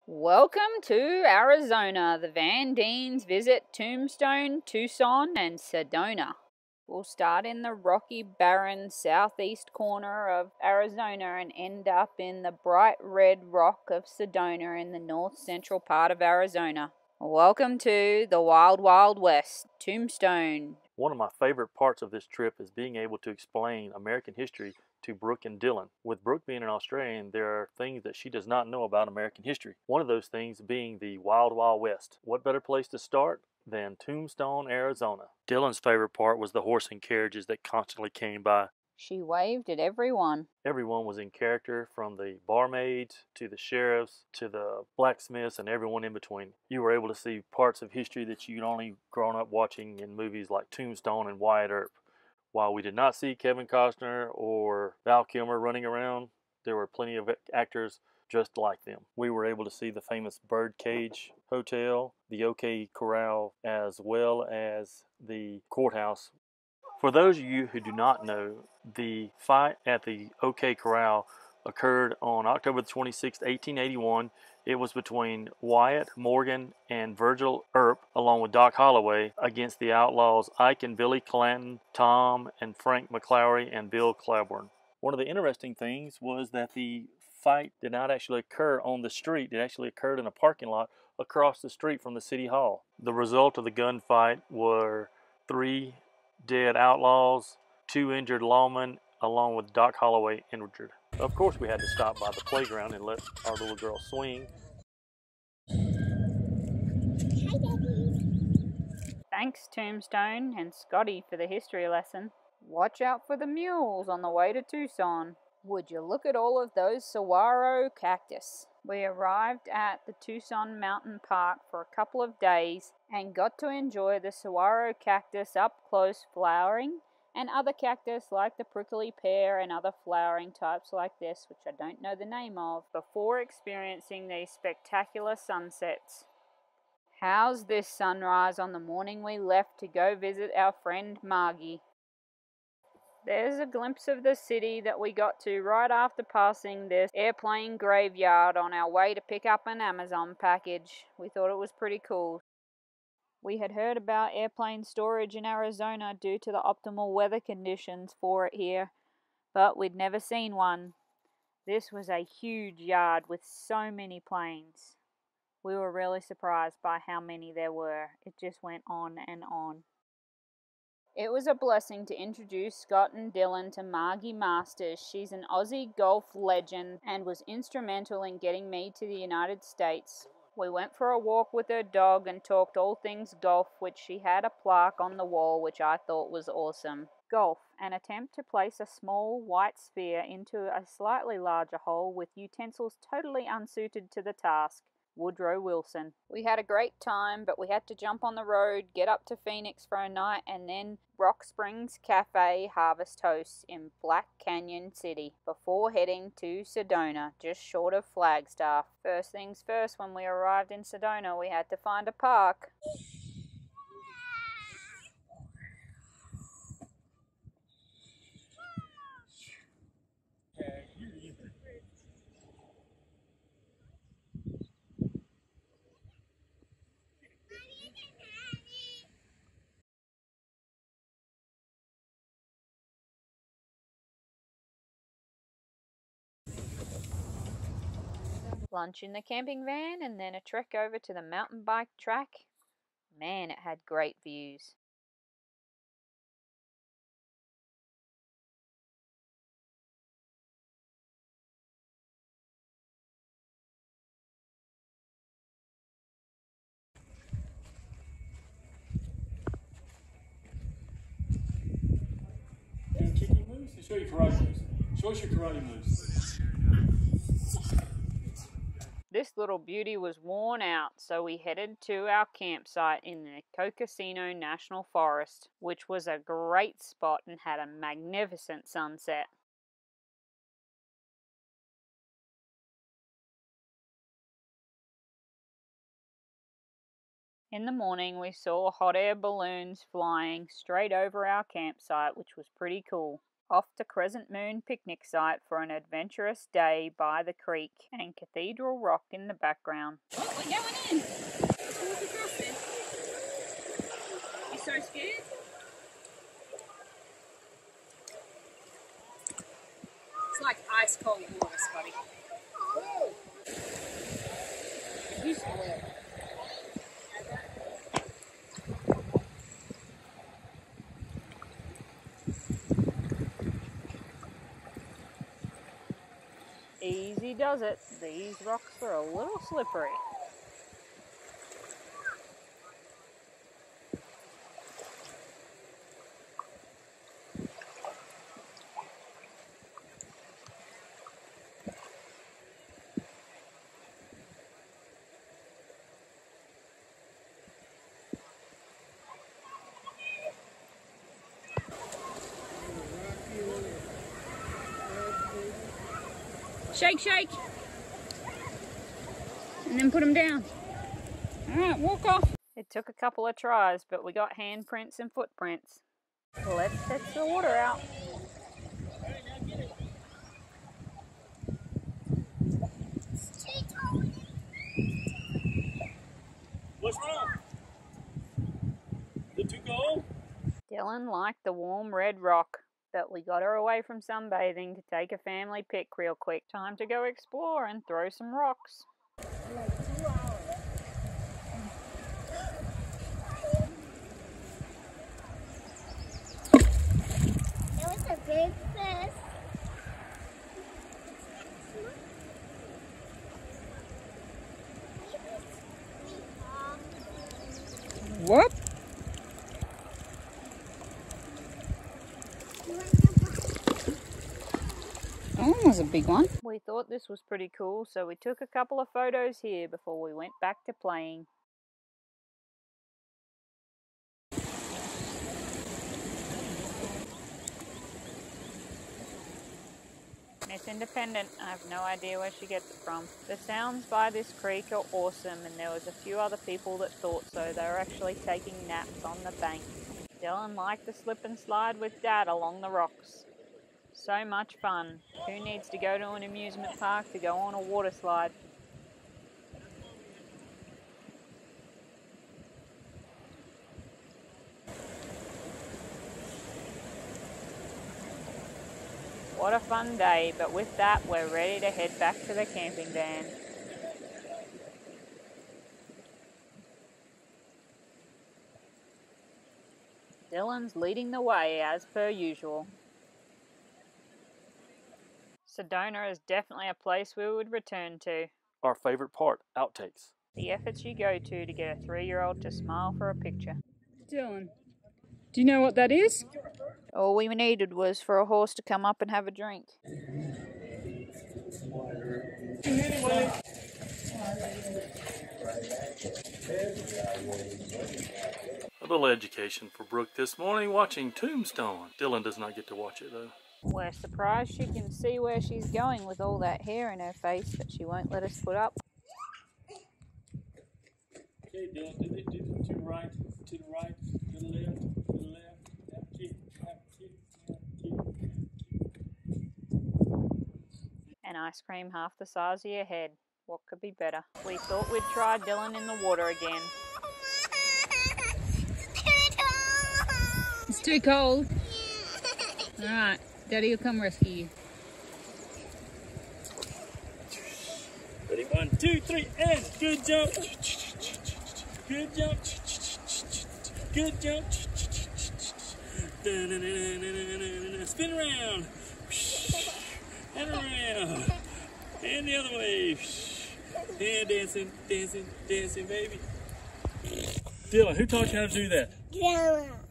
Welcome to Arizona. The TheVanDeans visit Tombstone, Tucson, and Sedona. We'll start in the rocky, barren southeast corner of Arizona and end up in the bright red rock of Sedona in the north central part of Arizona. Welcome to the Wild Wild West, Tombstone. One of my favorite parts of this trip is being able to explain American history to Brooke and Dylan. With Brooke being an Australian, there are things that she does not know about American history. One of those things being the Wild Wild West. What better place to start than Tombstone, Arizona? Dylan's favorite part was the horse and carriages that constantly came by. She waved at everyone. Everyone was in character, from the barmaids to the sheriffs to the blacksmiths and everyone in between. You were able to see parts of history that you'd only grown up watching in movies like Tombstone and Wyatt Earp. While we did not see Kevin Costner or Val Kilmer running around, there were plenty of actors just like them. We were able to see the famous Birdcage Hotel, the OK Corral, as well as the courthouse. For those of you who do not know, the fight at the OK Corral occurred on October 26, 1881. It was between Wyatt Morgan and Virgil Earp, along with Doc Holloway, against the outlaws Ike and Billy Clanton, Tom and Frank McClowry, and Bill Claiborne. One of the interesting things was that the fight did not actually occur on the street. It actually occurred in a parking lot across the street from the city hall. The result of the gunfight were 3 dead outlaws, 2 injured lawmen, along with Doc Holloway injured. Of course, we had to stop by the playground and let our little girl swing. Hi, Daddy. Thanks, Tombstone and Scotty, for the history lesson. Watch out for the mules on the way to Tucson. Would you look at all of those saguaro cactus? We arrived at the Tucson Mountain Park for a couple of days and got to enjoy the saguaro cactus up close flowering, and other cactus like the prickly pear and other flowering types like this, which I don't know the name of, before experiencing these spectacular sunsets. How's this sunrise on the morning we left to go visit our friend Margie? There's a glimpse of the city that we got to right after passing this airplane graveyard on our way to pick up an Amazon package. We thought it was pretty cool. We had heard about airplane storage in Arizona due to the optimal weather conditions for it here, but we'd never seen one. This was a huge yard with so many planes. We were really surprised by how many there were. It just went on and on. It was a blessing to introduce Scott and Dylan to Margie Masters. She's an Aussie golf legend and was instrumental in getting me to the United States. We went for a walk with her dog and talked all things golf, which she had a plaque on the wall which I thought was awesome. Golf, an attempt to place a small white sphere into a slightly larger hole with utensils totally unsuited to the task. Woodrow Wilson. We had a great time, but we had to jump on the road, get up to Phoenix for a night, and then Rock Springs Cafe Harvest Toast in Black Canyon City before heading to Sedona, just short of Flagstaff. First things first, when we arrived in Sedona, we had to find a park. Lunch in the camping van, and then a trek over to the mountain bike track. Man, it had great views. Kicking moves? Show your karate moves. Show us your karate moves. This little beauty was worn out, so we headed to our campsite in the Cocosino National Forest, which was a great spot and had a magnificent sunset. In the morning, we saw hot air balloons flying straight over our campsite, which was pretty cool. Off to Crescent Moon picnic site for an adventurous day by the creek and Cathedral Rock in the background. Oh, we're going in. Let's walk across it. You so scared? It's like ice cold water, Scotty. It used to work. Easy does it. These rocks are a little slippery. Shake, shake. And then put them down. Alright, walk off. It took a couple of tries, but we got handprints and footprints. Let's fetch the water out. What's wrong? Is it too cold? Dylan liked the warm red rock, but we got her away from sunbathing to take a family pic real quick. Time to go explore and throw some rocks. Like 2 hours. It was a big fish. Whoop. Oh, that was a big one. We thought this was pretty cool, so we took a couple of photos here before we went back to playing. Miss Independent, I have no idea where she gets it from. The sounds by this creek are awesome, and there was a few other people that thought so. They were actually taking naps on the bank. Dylan liked to slip and slide with Dad along the rocks. So much fun. Who needs to go to an amusement park to go on a water slide? What a fun day, but with that we're ready to head back to the camping van. Dylan's leading the way as per usual. Sedona is definitely a place we would return to. Our favorite part, outtakes. The efforts you go to get a 3-year-old to smile for a picture. Dylan, do you know what that is? All we needed was for a horse to come up and have a drink. A little education for Brooke this morning watching Tombstone. Dylan does not get to watch it though. We're surprised she can see where she's going with all that hair in her face that she won't let us put up. Okay, Dylan, to the right, to the right, to the left, to the left. An ice cream half the size of your head. What could be better? We thought we'd try Dylan in the water again. It's too cold. Alright, Daddy will come rescue you. Ready, 1, 2, 3, and good jump. Good jump. Good jump. Spin around. And around. And the other way. And dancing, dancing, dancing, baby. Dylan, who taught you how to do that? Grandma.